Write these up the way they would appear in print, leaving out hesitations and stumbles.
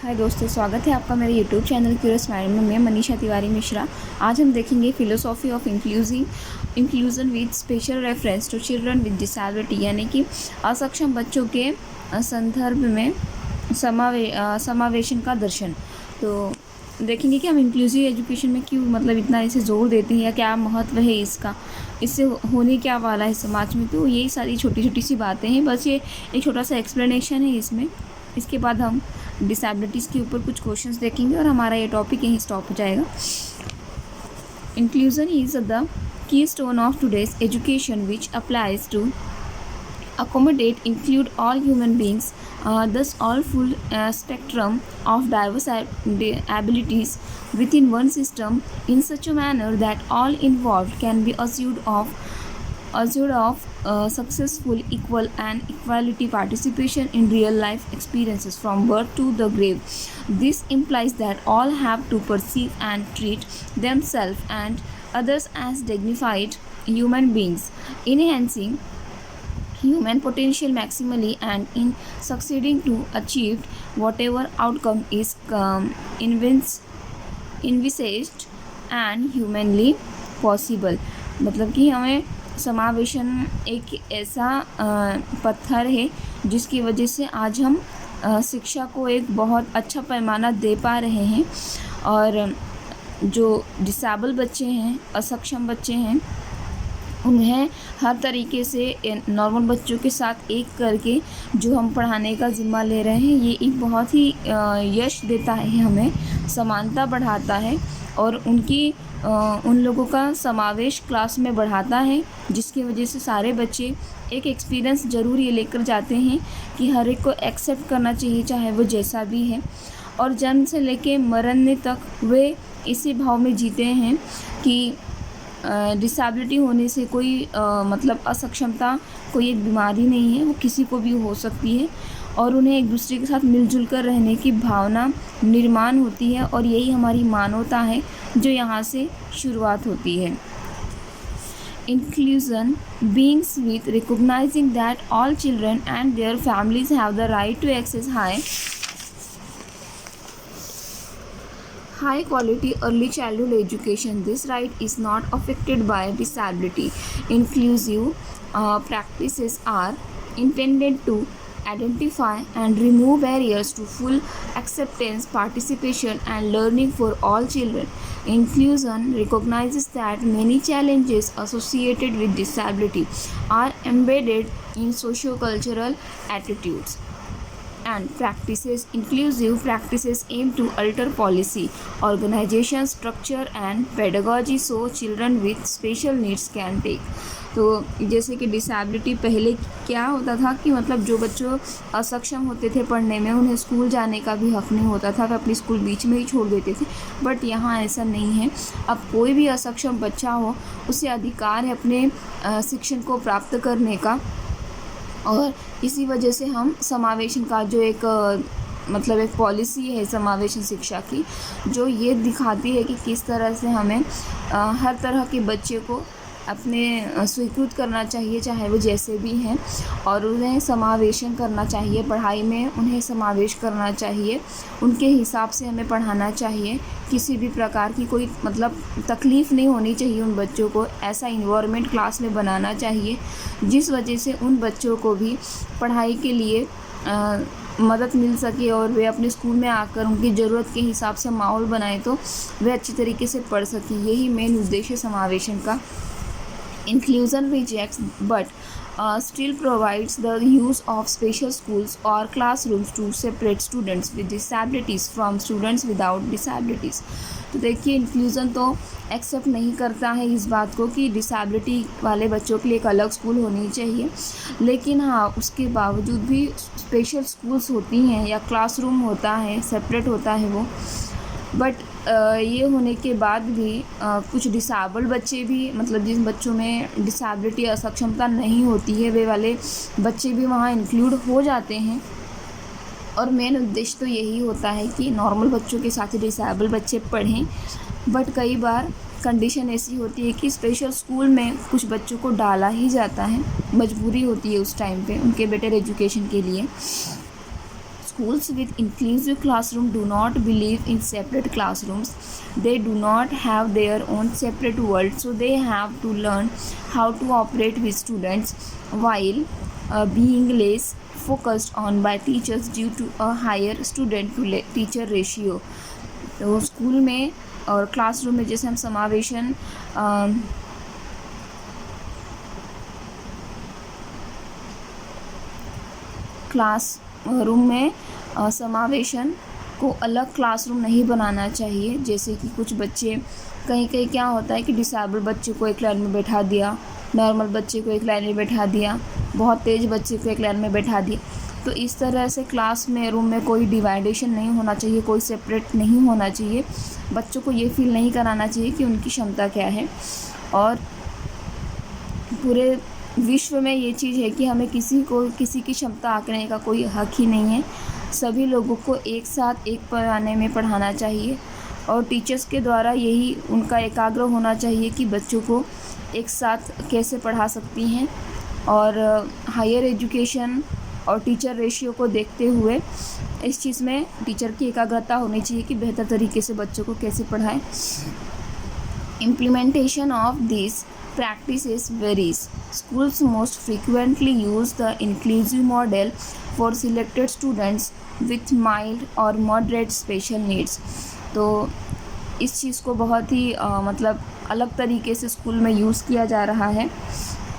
हाय दोस्तों, स्वागत है आपका मेरे यूट्यूब चैनल क्यूरियस माइंड में। मैं मनीषा तिवारी मिश्रा। आज हम देखेंगे philosophy of inclusion with special reference to children with disability, यानी कि असक्षम बच्चों के संदर्भ में समावेशन का दर्शन। तो देखेंगे कि हम इंक्लूसिव एजुकेशन में क्यों इतना इसे जोर देते हैं या क्या महत्व है इसका, इससे होने क्या वाला है समाज में। तो यही सारी छोटी छोटी सी बातें हैं, बस ये एक छोटा सा एक्सप्लेनेशन है इसमें। इसके बाद हम डिसेबिलिटीज़ के ऊपर कुछ क्वेश्चंस देखेंगे और हमारा ये टॉपिक यहीं स्टॉप हो जाएगा। Inclusion is the keystone of today's education which applies to accommodate include all human beings, thus all full spectrum of diverse abilities within one system in such a manner that all involved can be assured of successful, equal and equality participation in real life experiences from birth to the grave. This implies that all have to perceive and treat themselves and others as dignified human beings, enhancing human potential maximally and in succeeding to achieve whatever outcome is envisaged and humanly possible। मतलब कि हमें समावेशन एक ऐसा पत्थर है जिसकी वजह से आज हम शिक्षा को एक बहुत अच्छा पैमाना दे पा रहे हैं, और जो डिसेबल बच्चे हैं, असक्षम बच्चे हैं, उन्हें हर तरीके से नॉर्मल बच्चों के साथ एक करके जो हम पढ़ाने का ज़िम्मा ले रहे हैं, ये एक बहुत ही यश देता है, हमें समानता बढ़ाता है और उन लोगों का समावेश क्लास में बढ़ाता है, जिसकी वजह से सारे बच्चे एक एक्सपीरियंस ज़रूर ये लेकर जाते हैं कि हर एक को एक्सेप्ट करना चाहिए, चाहे वो जैसा भी है। और जन्म से लेके मरने तक वे इसी भाव में जीते हैं कि डिसेबिलिटी होने से कोई असक्षमता कोई एक बीमारी नहीं है, वो किसी को भी हो सकती है, और उन्हें एक दूसरे के साथ मिलजुल कर रहने की भावना निर्माण होती है, और यही हमारी मानवता है जो यहाँ से शुरुआत होती है। Inclusion begins with recognizing that all children and their families have the right to access high quality early childhood education. This right is not affected by disability. Inclusive practices are intended to identify and remove barriers to full acceptance, participation and learning for all children. Inclusion recognizes that many challenges associated with disability are embedded in socio-cultural attitudes and practices. Inclusive practices aim to alter policy, organization structure and pedagogy so children with special needs can take। तो जैसे कि disability पहले क्या होता था कि जो बच्चों असक्षम होते थे पढ़ने में, उन्हें स्कूल जाने का भी हक़ नहीं होता था, वे अपनी स्कूल बीच में ही छोड़ देते थे। बट यहाँ ऐसा नहीं है, अब कोई भी असक्षम बच्चा हो उसे अधिकार है अपने शिक्षण को प्राप्त करने का, और इसी वजह से हम समावेशन का जो एक एक पॉलिसी है समावेशन शिक्षा की, जो ये दिखाती है कि किस तरह से हमें हर तरह के बच्चे को अपने स्वीकृत करना चाहिए, चाहे वो जैसे भी हैं, और उन्हें समावेशन करना चाहिए पढ़ाई में, उन्हें समावेश करना चाहिए, उनके हिसाब से हमें पढ़ाना चाहिए। किसी भी प्रकार की कोई तकलीफ़ नहीं होनी चाहिए उन बच्चों को। ऐसा इन्वायरमेंट क्लास में बनाना चाहिए जिस वजह से उन बच्चों को भी पढ़ाई के लिए मदद मिल सके, और वे अपने स्कूल में आकर उनकी ज़रूरत के हिसाब से माहौल बनाए तो वे अच्छी तरीके से पढ़ सकें। यही मेन उद्देश्य समावेशन का। Inclusion rejects but still provides the use of special schools or classrooms to separate students with disabilities from students without disabilities। तो देखिए, इंक्लूज़न तो एक्सेप्ट नहीं करता है इस बात को कि डिसेबिलिटी वाले बच्चों के लिए एक अलग स्कूल होनी चाहिए, लेकिन हाँ, उसके बावजूद भी स्पेशल स्कूल्स होती हैं या क्लासरूम होता है, सेपरेट होता है वो। बट ये होने के बाद भी कुछ डिसेबल बच्चे भी, जिन बच्चों में डिसेबिलिटी असक्षमता नहीं होती है, वे वाले बच्चे भी वहाँ इंक्लूड हो जाते हैं। और मेन उद्देश्य तो यही होता है कि नॉर्मल बच्चों के साथ ही डिसेबल बच्चे पढ़ें। बट कई बार कंडीशन ऐसी होती है कि स्पेशल स्कूल में कुछ बच्चों को डाला ही जाता है, मजबूरी होती है उस टाइम पे उनके बेटर एजुकेशन के लिए। Schools with inclusive classroom do not believe in separate classrooms. They do not have their own separate world, so they have to learn how to operate with students while being less focused on by teachers due to a higher student to teacher ratio. तो school में और classroom में जैसे हम समावेशन class room में समावेशन को अलग क्लासरूम नहीं बनाना चाहिए। जैसे कि कुछ बच्चे कहीं कहीं क्या होता है कि डिसेबल बच्चे को एक लाइन में बैठा दिया, नॉर्मल बच्चे को एक लाइन में बैठा दिया, बहुत तेज़ बच्चे को एक लाइन में बैठा दिया। तो इस तरह से क्लास में रूम में कोई डिवाइडेशन नहीं होना चाहिए, कोई सेपरेट नहीं होना चाहिए। बच्चों को ये फील नहीं कराना चाहिए कि उनकी क्षमता क्या है। और पूरे विश्व में ये चीज़ है कि हमें किसी की क्षमता आंकने का कोई हक ही नहीं है। सभी लोगों को एक साथ एक पैमाने में पढ़ाना चाहिए और टीचर्स के द्वारा यही उनका एकाग्र होना चाहिए कि बच्चों को एक साथ कैसे पढ़ा सकती हैं। और हायर एजुकेशन और टीचर रेशियो को देखते हुए इस चीज़ में टीचर की एकाग्रता होनी चाहिए कि बेहतर तरीके से बच्चों को कैसे पढ़ाएं। Implementation of these practices varies. Schools most frequently use the inclusive model for selected students with mild or moderate special needs. तो इस चीज़ को बहुत ही मतलब अलग तरीके से स्कूल में यूज़ किया जा रहा है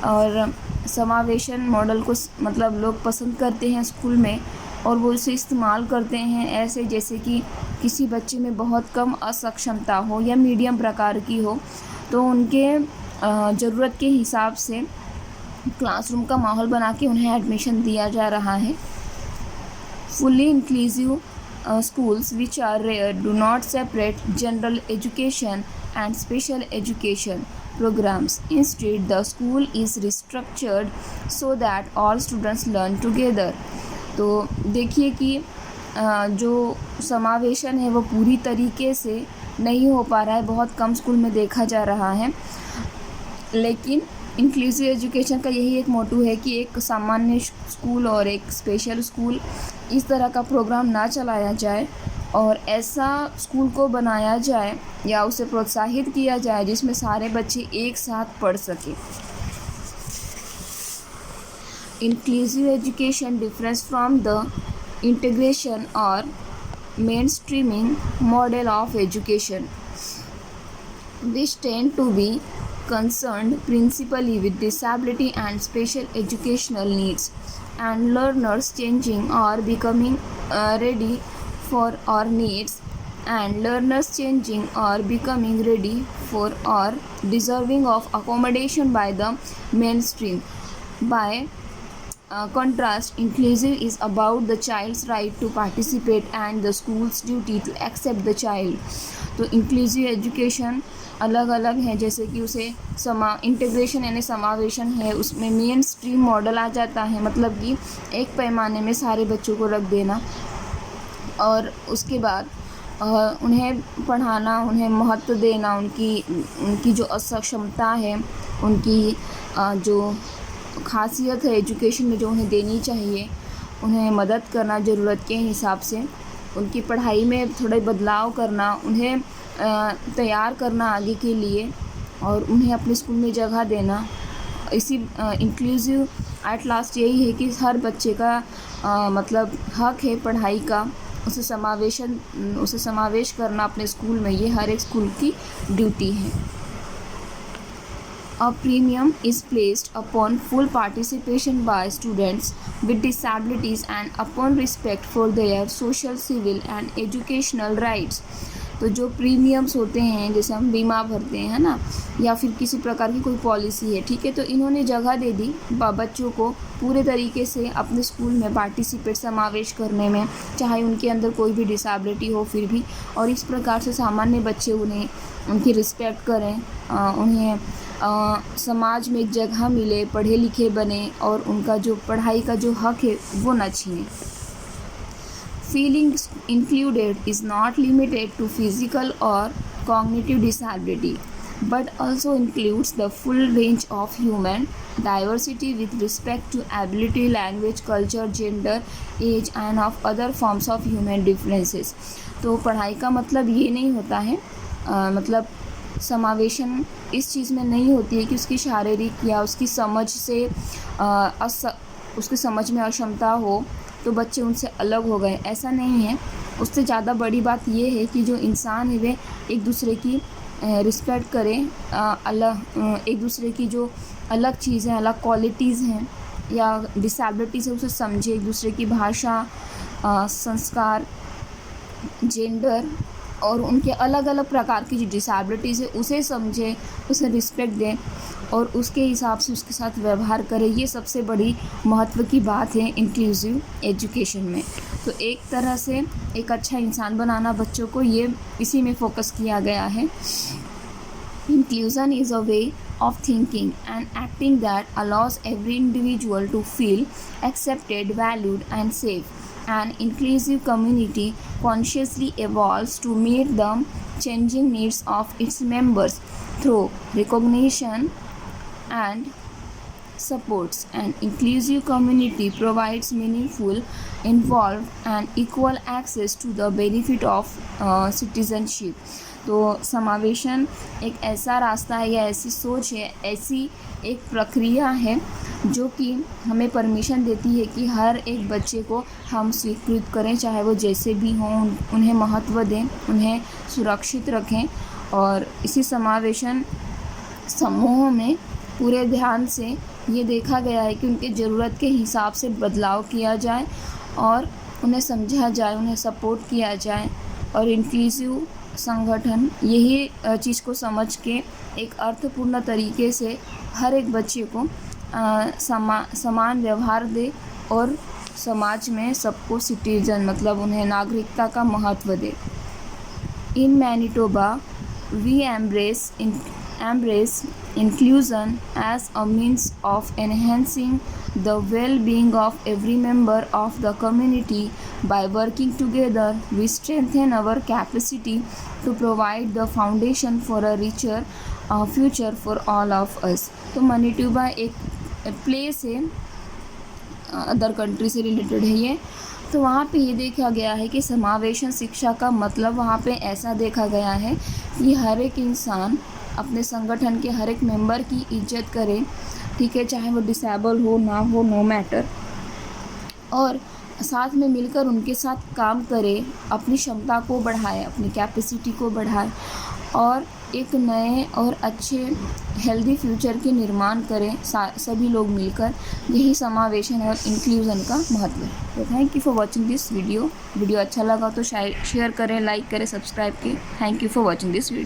और समावेशन मॉडल को मतलब लोग पसंद करते हैं स्कूल में और वो इसे इस्तेमाल करते हैं ऐसे जैसे कि किसी बच्चे में बहुत कम असक्षमता हो या मीडियम प्रकार की हो, तो उनके ज़रूरत के हिसाब से क्लासरूम का माहौल बना के उन्हें एडमिशन दिया जा रहा है। Fully inclusive schools which are rare do not separate general education and special education programs. Instead, the school is restructured so that all students learn together. तो देखिए कि जो समावेशन है वो पूरी तरीके से नहीं हो पा रहा है, बहुत कम स्कूल में देखा जा रहा है। लेकिन इंक्लूसिव एजुकेशन का यही एक मोटो है कि एक सामान्य स्कूल और एक स्पेशल स्कूल इस तरह का प्रोग्राम ना चलाया जाए और ऐसा स्कूल को बनाया जाए या उसे प्रोत्साहित किया जाए जिसमें सारे बच्चे एक साथ पढ़ सकें। Inclusive education difference from the integration और mainstreaming model of education, which tend to be concerned principally with disability and special educational needs, and learners changing or becoming ready for or needs, and learners changing or becoming ready for or deserving of accommodation by the mainstream. By contrast, inclusive is about the child's right to participate and the school's duty to accept the child. तो inclusive education अलग अलग है, जैसे कि उसे integration यानी समावेशन है, उसमें मेन स्ट्रीम मॉडल आ जाता है, मतलब कि एक पैमाने में सारे बच्चों को रख देना और उसके बाद उन्हें पढ़ाना, उन्हें महत्व देना, उनकी जो असक्षमता है, उनकी जो खासियत है एजुकेशन में जो उन्हें देनी चाहिए, उन्हें मदद करना ज़रूरत के हिसाब से, उनकी पढ़ाई में थोड़े बदलाव करना, उन्हें तैयार करना आगे के लिए और उन्हें अपने स्कूल में जगह देना। इसी इंक्लूसिव एट लास्ट यही है कि हर बच्चे का मतलब हक है पढ़ाई का, उसे समावेश करना अपने स्कूल में, ये हर एक स्कूल की ड्यूटी है। A premium is placed upon full participation by students with disabilities and upon respect for their social, civil and educational rights. तो जो प्रीमियम्स होते हैं, जैसे हम बीमा भरते हैं ना, या फिर किसी प्रकार की कोई पॉलिसी है, ठीक है, तो इन्होंने जगह दे दी बच्चों को पूरे तरीके से अपने स्कूल में पार्टिसिपेट समावेश करने में, चाहे उनके अंदर कोई भी डिसेबिलिटी हो फिर भी, और इस प्रकार से सामान्य बच्चे उन्हें उनकी रिस्पेक्ट करें, उन्हें समाज में एक जगह मिले, पढ़े लिखे बने और उनका जो पढ़ाई का जो हक है वो न छीने। Feeling included is not limited to physical or cognitive disability. but also includes the full range of human diversity with respect to ability, language, culture, gender, age and of other forms of human differences. तो पढ़ाई का मतलब ये नहीं होता है मतलब समावेशन इस चीज़ में नहीं होती है कि उसकी शारीरिक या उसकी समझ से उसकी समझ में अक्षमता हो तो बच्चे उनसे अलग हो गए, ऐसा नहीं है। उससे ज़्यादा बड़ी बात ये है कि जो इंसान है वे एक दूसरे की रिस्पेक्ट करें, अलग एक दूसरे की जो अलग चीज़ें, अलग क्वालिटीज़ हैं या डिसेबिलिटीज़ है उसे समझे, एक दूसरे की भाषा, संस्कार, जेंडर और उनके अलग अलग प्रकार की जो डिसेबिलिटीज़ है उसे समझे, उसे रिस्पेक्ट दें और उसके हिसाब से उसके साथ व्यवहार करें। ये सबसे बड़ी महत्व की बात है इंक्लूसिव एजुकेशन में। तो एक तरह से एक अच्छा इंसान बनाना बच्चों को, ये इसी में फोकस किया गया है। Inclusion is a way of thinking and acting that allows every individual to feel accepted, valued and safe. An inclusive community consciously evolves to meet the changing needs of its members through recognition and supports. An inclusive community provides meaningful, involved and equal access to the benefit of citizenship. तो समावेशन एक ऐसा रास्ता है या ऐसी सोच है, ऐसी एक प्रक्रिया है जो कि हमें परमिशन देती है कि हर एक बच्चे को हम स्वीकृत करें, चाहे वो जैसे भी हों, उन्हें महत्व दें, उन्हें सुरक्षित रखें। और इसी समावेशन समूह में पूरे ध्यान से ये देखा गया है कि उनके ज़रूरत के हिसाब से बदलाव किया जाए और उन्हें समझा जाए, उन्हें सपोर्ट किया जाए। और इंक्लूसिव संगठन यही चीज़ को समझ के एक अर्थपूर्ण तरीके से हर एक बच्चे को समान व्यवहार दे और समाज में सबको सिटीजन मतलब उन्हें नागरिकता का महत्व दे। In Manitoba we embrace inclusion as a means of enhancing the well-being of every member of the community. By working together, we strengthen our capacity to provide the foundation for a richer future for all of us. तो Manitoba एक place है, other country से related है ये। तो वहाँ पे ये देखा गया है कि समावेशन शिक्षा का मतलब वहाँ पे ऐसा देखा गया है कि हर एक इंसान अपने संगठन के हर एक मेंबर की इज्जत करे, ठीक है, चाहे वो डिसेबल हो ना हो, नो मैटर, और साथ में मिलकर उनके साथ काम करे, अपनी क्षमता को बढ़ाए, अपनी कैपेसिटी को बढ़ाए और एक नए और अच्छे हेल्दी फ्यूचर के निर्माण करें सभी लोग मिलकर। यही समावेशन और इंक्लूजन का महत्व है। तो thank you for watching this video अच्छा लगा तो शेयर करें, लाइक करें, सब्सक्राइब करें। Thank you for watching this video.